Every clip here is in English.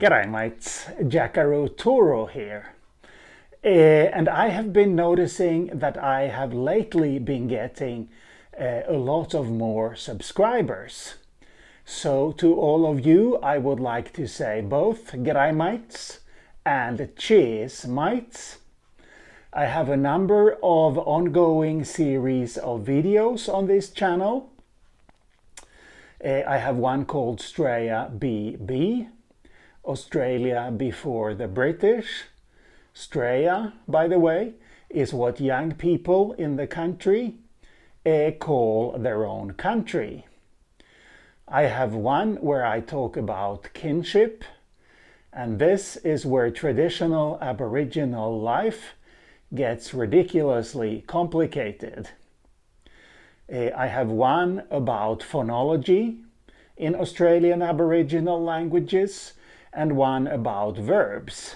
G'day mates, Jackaroo Toro here. And I have been noticing that I have lately been getting a lot of more subscribers. So to all of you I would like to say both g'day mates and cheers mates. I have a number of ongoing series of videos on this channel. I have one called Straya BB, Australia Before the British. Straya, by the way, is what young people in the country call their own country. I have one where I talk about kinship, and this is where traditional Aboriginal life gets ridiculously complicated. I have one about phonology in Australian Aboriginal languages and one about verbs.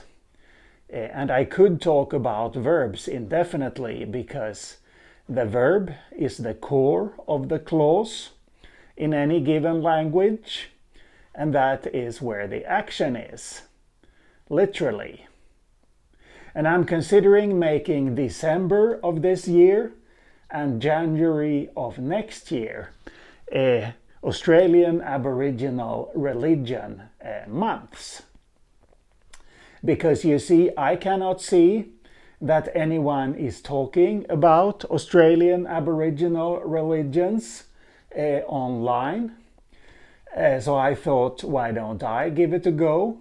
And I could talk about verbs indefinitely because the verb is the core of the clause in any given language, and that is where the action is, literally. And I'm considering making December of this year and January of next year Australian Aboriginal religion months. Because you see, I cannot see that anyone is talking about Australian Aboriginal religions online. So I thought, why don't I give it a go?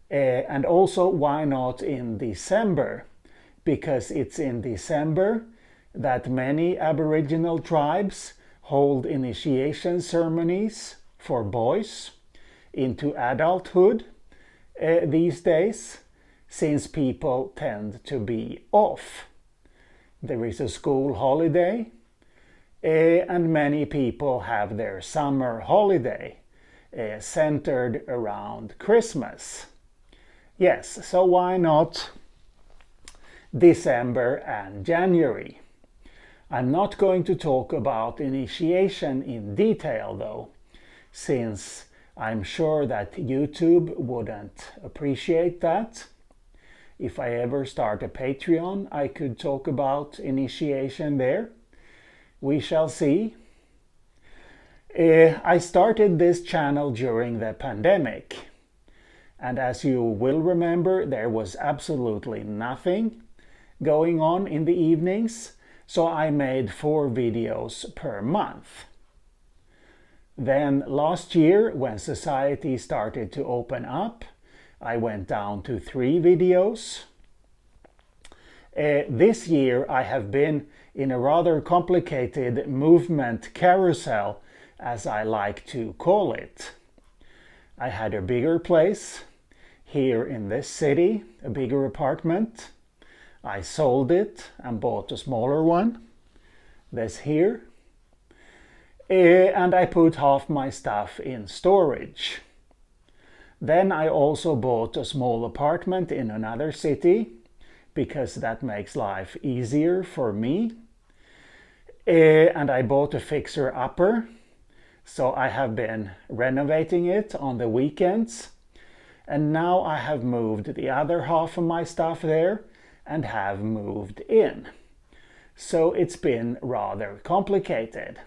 And also, why not in December? Because it's in December that many Aboriginal tribes hold initiation ceremonies for boys into adulthood these days, since people tend to be off. There is a school holiday, and many people have their summer holiday centered around Christmas. Yes, so why not December and January? I'm not going to talk about initiation in detail though, since I'm sure that YouTube wouldn't appreciate that. If I ever start a Patreon, I could talk about initiation there. We shall see. I started this channel during the pandemic, and as you will remember, there was absolutely nothing going on in the evenings. So I made 4 videos per month. Then last year, when society started to open up, I went down to 3 videos. This year I have been in a rather complicated movement carousel, as I like to call it. I had a bigger place here in this city, a bigger apartment. I sold it and bought a smaller one, this here, and I put half my stuff in storage. Then I also bought a small apartment in another city, because that makes life easier for me, and I bought a fixer-upper, so I have been renovating it on the weekends, and now I have moved the other half of my stuff there and have moved in. So it's been rather complicated.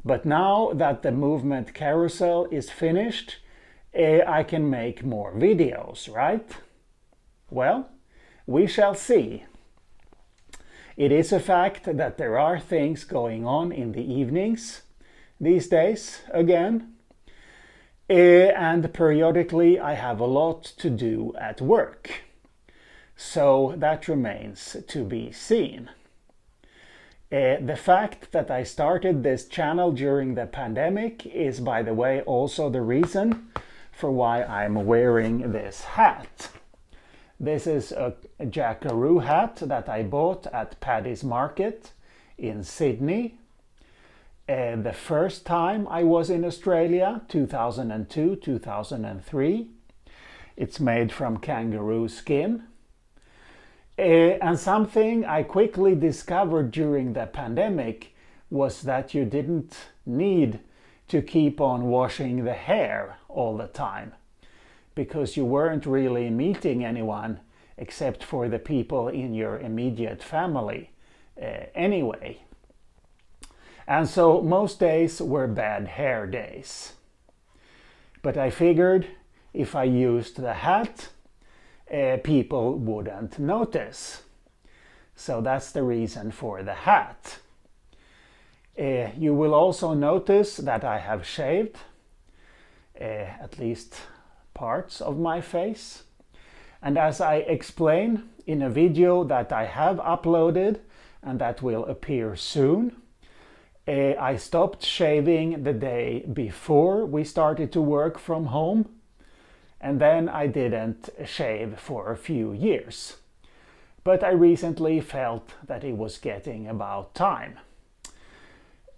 But now that the movement carousel is finished, I can make more videos, right? Well, we shall see. It is a fact that there are things going on in the evenings these days again. And periodically I have a lot to do at work. So that remains to be seen. The fact that I started this channel during the pandemic is, by the way, also the reason for why I'm wearing this hat. This is a Jackaroo hat that I bought at Paddy's Market in Sydney. The first time I was in Australia, 2002-2003. It's made from kangaroo skin. And something I quickly discovered during the pandemic was that you didn't need to keep on washing the hair all the time. because you weren't really meeting anyone except for the people in your immediate family anyway. And so most days were bad hair days. But I figured if I used the hat, people wouldn't notice. So that's the reason for the hat. You will also notice that I have shaved at least parts of my face. And as I explain in a video that I have uploaded and that will appear soon, I stopped shaving the day before we started to work from home, and then I didn't shave for a few years. But I recently felt that it was getting about time.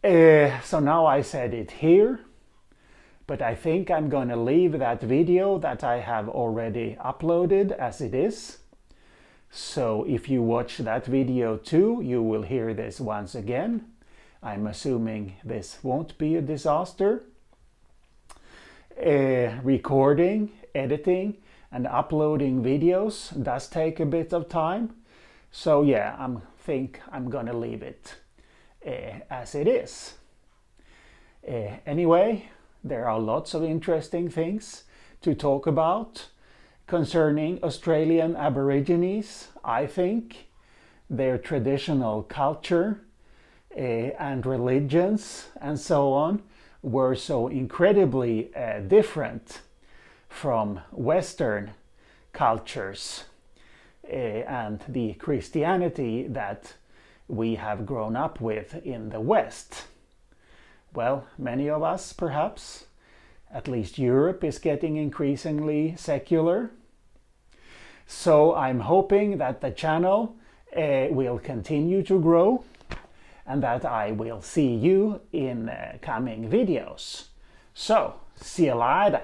So now I said it here, but I think I'm going to leave that video that I have already uploaded as it is. So if you watch that video too, you will hear this once again. I'm assuming this won't be a disaster. Recording, editing, and uploading videos does take a bit of time. So yeah, I think I'm gonna leave it as it is. Anyway, there are lots of interesting things to talk about concerning Australian Aborigines, I think, their traditional culture and religions and so on were so incredibly different from Western cultures and the Christianity that we have grown up with in the West. Well, many of us perhaps, at least Europe is getting increasingly secular. So I'm hoping that the channel will continue to grow and that I will see you in coming videos. So, see you later!